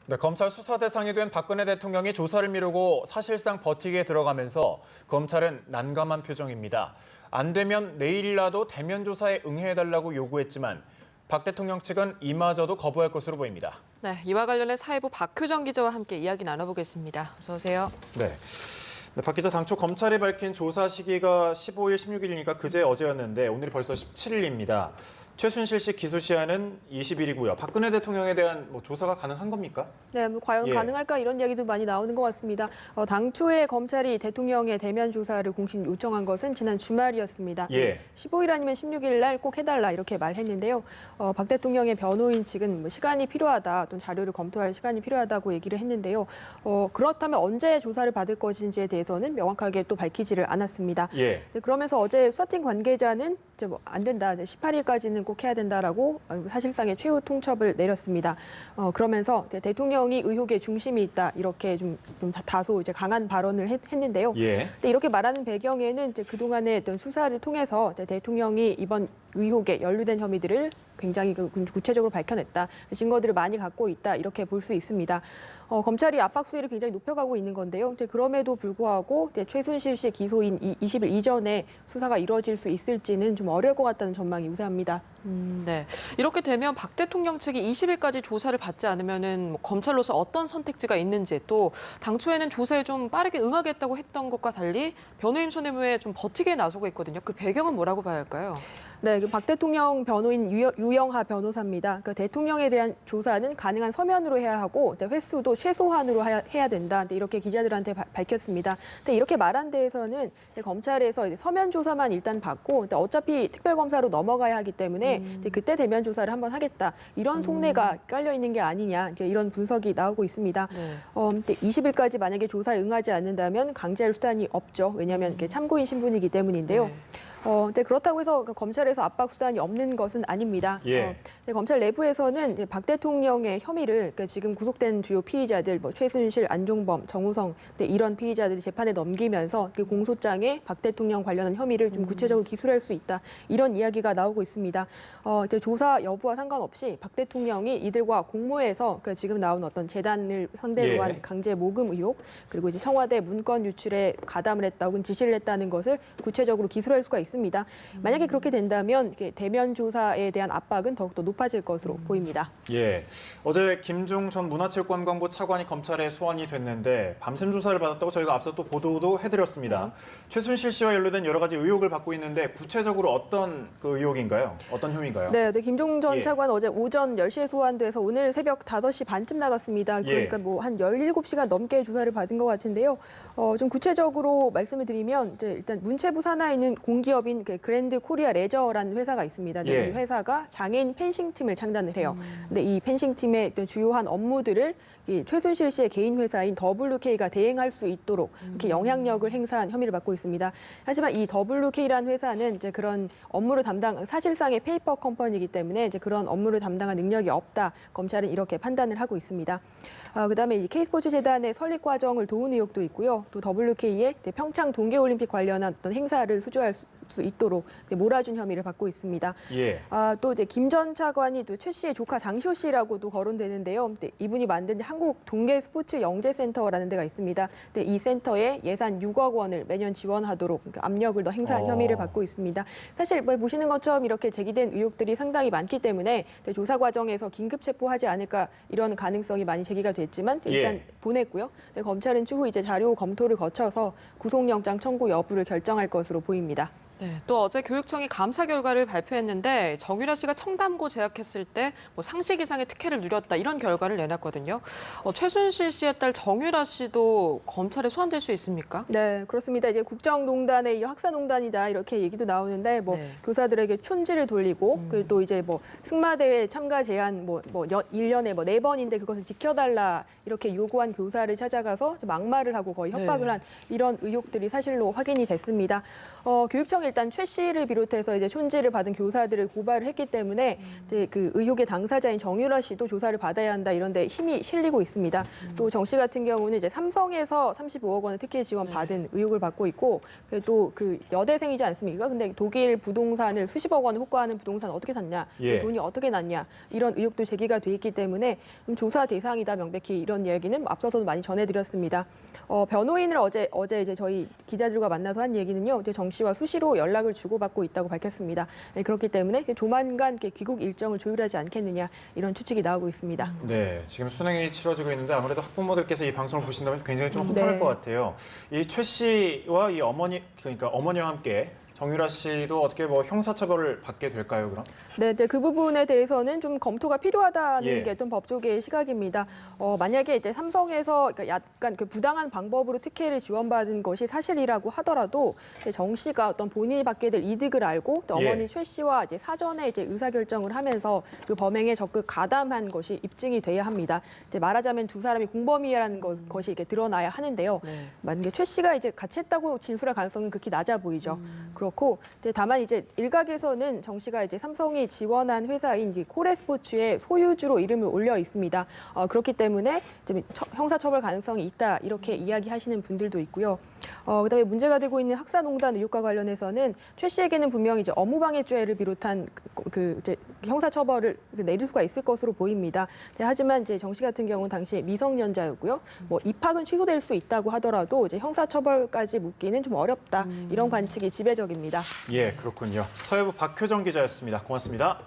네, 검찰 수사 대상이 된 박근혜 대통령이 조사를 미루고 사실상 버티기에 들어가면서 검찰은 난감한 표정입니다. 안 되면 내일이라도 대면 조사에 응해달라고 요구했지만 박 대통령 측은 이마저도 거부할 것으로 보입니다. 네, 이와 관련해 사회부 박효정 기자와 함께 이야기 나눠보겠습니다. 어서 오세요. 네. 박 기자, 당초 검찰이 밝힌 조사 시기가 15일, 16일이니까 그제 어제였는데 오늘이 벌써 17일입니다. 최순실 씨 기소 시한은 20일이고요. 박근혜 대통령에 대한 조사가 가능한 겁니까? 네, 과연 가능할까 이런 이야기도 많이 나오는 것 같습니다. 당초에 검찰이 대통령의 대면 조사를 공식 요청한 것은 지난 주말이었습니다. 15일 아니면 16일 날 꼭 해달라 이렇게 말했는데요. 박 대통령의 변호인 측은 시간이 필요하다, 또는 자료를 검토할 시간이 필요하다고 얘기를 했는데요. 그렇다면 언제 조사를 받을 것인지에 대해서는 명확하게 또 밝히지를 않았습니다. 네, 그러면서 어제 수사팀 관계자는 이제 안 된다, 18일까지는 꼭 해야 된다라고 사실상의 최후 통첩을 내렸습니다. 그러면서 대통령이 의혹의 중심이 있다 이렇게 좀 다소 이제 강한 발언을 했는데요. 근데 이렇게 말하는 배경에는 이제 그동안의 어떤 수사를 통해서 대통령이 이번 의혹에 연루된 혐의들을 굉장히 구체적으로 밝혀냈다, 증거들을 많이 갖고 있다 이렇게 볼 수 있습니다. 검찰이 압박 수위를 굉장히 높여가고 있는 건데요. 그럼에도 불구하고 최순실 씨 기소인 20일 이전에 수사가 이루어질 수 있을지는 좀 어려울 것 같다는 전망이 우세합니다. 네, 이렇게 되면 박 대통령 측이 20일까지 조사를 받지 않으면은 검찰로서 어떤 선택지가 있는지, 또 당초에는 조사에 좀 빠르게 응하겠다고 했던 것과 달리 변호인 손해무에 좀 버티게 나서고 있거든요. 그 배경은 뭐라고 봐야 할까요? 네, 박 대통령 변호인 유영하 변호사입니다. 대통령에 대한 조사는 가능한 서면으로 해야 하고 횟수도 최소한으로 해야 된다, 이렇게 기자들한테 밝혔습니다. 근데 이렇게 말한 데에서는 검찰에서 서면 조사만 일단 받고 어차피 특별검사로 넘어가야 하기 때문에 그때 대면 조사를 한번 하겠다, 이런 속내가 깔려 있는 게 아니냐, 이런 분석이 나오고 있습니다. 20일까지 만약에 조사에 응하지 않는다면 강제할 수단이 없죠. 왜냐하면 참고인 신분이기 때문인데요. 근데 그렇다고 해서 검찰에서 압박 수단이 없는 것은 아닙니다. 검찰 내부에서는 박 대통령의 혐의를, 지금 구속된 주요 피의자들, 최순실, 안종범, 정우성 이런 피의자들이 재판에 넘기면서 공소장에 박 대통령 관련한 혐의를 좀 구체적으로 기술할 수 있다, 이런 이야기가 나오고 있습니다. 조사 여부와 상관없이 박 대통령이 이들과 공모해서 지금 나온 어떤 재단을 상대로 한 강제 모금 의혹, 그리고 이제 청와대 문건 유출에 가담을 했다 혹은 지시를 했다는 것을 구체적으로 기술할 수가 있습니다. 만약에 그렇게 된다면 대면 조사에 대한 압박은 더욱더 높아질 것으로 보입니다. 어제 김종 전 문화체육관광부 차관이 검찰에 소환이 됐는데 밤샘 조사를 받았다고 저희가 앞서 또 보도도 해드렸습니다. 최순실 씨와 연루된 여러 가지 의혹을 받고 있는데 구체적으로 어떤 그 의혹인가요? 어떤 혐의인가요? 네, 김종 전 차관 어제 오전 10시에 소환돼서 오늘 새벽 5시 반쯤 나갔습니다. 그러니까 한 17시간 넘게 조사를 받은 것 같은데요. 좀 구체적으로 말씀을 드리면 이제 일단 문체부 산하에 있는 공기업인 그랜드 코리아 레저라는 회사가 있습니다. 이 회사가 장애인 펜싱팀을 창단을 해요. 근데 이 펜싱팀의 주요한 업무들을 이 최순실 씨의 개인 회사인 WK가 대행할 수 있도록 이렇게 영향력을 행사한 혐의를 받고 있습니다. 하지만 이 WK라는 회사는 이제 그런 업무를 사실상의 페이퍼 컴퍼니이기 때문에 이제 그런 업무를 담당한 능력이 없다, 검찰은 이렇게 판단을 하고 있습니다. 그다음에 이 K스포츠 재단의 설립 과정을 도운 의혹도 있고요. 또 WK의 평창 동계올림픽 관련한 어떤 행사를 수주할 수 있도록 몰아준 혐의를 받고 있습니다. 또 이제 김 전 차관이 또 최 씨의 조카 장시호 씨라고도 거론되는데요. 이분이 만든 한국 동계 스포츠 영재센터라는 데가 있습니다. 이 센터에 예산 6억 원을 매년 지원하도록 압력을 더 행사한 혐의를 받고 있습니다. 사실 보시는 것처럼 이렇게 제기된 의혹들이 상당히 많기 때문에 조사 과정에서 긴급 체포하지 않을까 이런 가능성이 많이 제기가 됐지만 일단 보냈고요. 검찰은 추후 이제 자료 검토를 거쳐서 구속영장 청구 여부를 결정할 것으로 보입니다. 네, 또 어제 교육청이 감사 결과를 발표했는데 정유라 씨가 청담고 재학했을 때 상식 이상의 특혜를 누렸다, 이런 결과를 내놨거든요. 최순실 씨의 딸 정유라 씨도 검찰에 소환될 수 있습니까? 네, 그렇습니다. 이제 국정농단의 학사농단이다 이렇게 얘기도 나오는데 교사들에게 촌지를 돌리고 또 이제 승마대회 참가 제한 1년에 4번인데 그것을 지켜달라 이렇게 요구한 교사를 찾아가서 막말을 하고 거의 협박을 한 이런 의혹들이 사실로 확인이 됐습니다. 교육청에 삼성이 일단 최 씨를 비롯해서 이제 촌지를 받은 교사들을 고발을 했기 때문에 이제 그 의혹의 당사자인 정유라 씨도 조사를 받아야 한다 이런 데 힘이 실리고 있습니다. 또 정 씨 같은 경우는 이제 삼성에서 35억 원의 특혜 지원 받은 의혹을 받고 있고 또 그 여대생이지 않습니까? 근데 독일 부동산을 수십억 원을 호가하는 부동산 어떻게 샀냐? 예. 돈이 어떻게 났냐? 이런 의혹도 제기가 돼 있기 때문에 조사 대상이다 명백히 이런 이야기는 앞서서도 많이 전해드렸습니다. 변호인을 어제 이제 저희 기자들과 만나서 한 얘기는요. 이제 정 씨와 수시로 연락을 주고받고 있다고 밝혔습니다. 네, 그렇기 때문에 조만간 귀국 일정을 조율하지 않겠느냐 이런 추측이 나오고 있습니다. 네, 지금 수능이 치러지고 있는데 아무래도 학부모들께서 이 방송을 보신다면 굉장히 좀 혹할 네. 것 같아요. 이 최 씨와 이 어머니, 그러니까 어머니와 함께 정유라 씨도 어떻게 뭐 형사처벌을 받게 될까요, 그럼? 네, 그 부분에 대해서는 좀 검토가 필요하다는 예. 게 어떤 법조계의 시각입니다. 만약에 이제 삼성에서 그러니까 약간 그 부당한 방법으로 특혜를 지원받은 것이 사실이라고 하더라도 이제 정 씨가 어떤 본인이 받게 될 이득을 알고 또 어머니 예. 최 씨와 이제 사전에 이제 의사결정을 하면서 그 범행에 적극 가담한 것이 입증이 돼야 합니다. 이제 말하자면 두 사람이 공범이라는 것이 이렇게 드러나야 하는데요. 네. 만약에 최 씨가 이제 같이 했다고 진술할 가능성은 극히 낮아 보이죠. 그렇고 이제 다만 이제 일각에서는 정 씨가 이제 삼성이 지원한 회사인 이제 코레스포츠의 소유주로 이름을 올려 있습니다. 그렇기 때문에 좀 형사처벌 가능성이 있다 이렇게 이야기하시는 분들도 있고요. 그다음에 문제가 되고 있는 학사농단 의혹과 관련해서는 최 씨에게는 분명히 이제 업무방해죄를 비롯한 그 이제 형사처벌을 내릴 수가 있을 것으로 보입니다. 하지만 이제 정 씨 같은 경우는 당시에 미성년자였고요. 뭐 입학은 취소될 수 있다고 하더라도 이제 형사처벌까지 묻기는 좀 어렵다 이런 관측이 지배적입니다. 예, 그렇군요. 서해부 박효정 기자였습니다. 고맙습니다.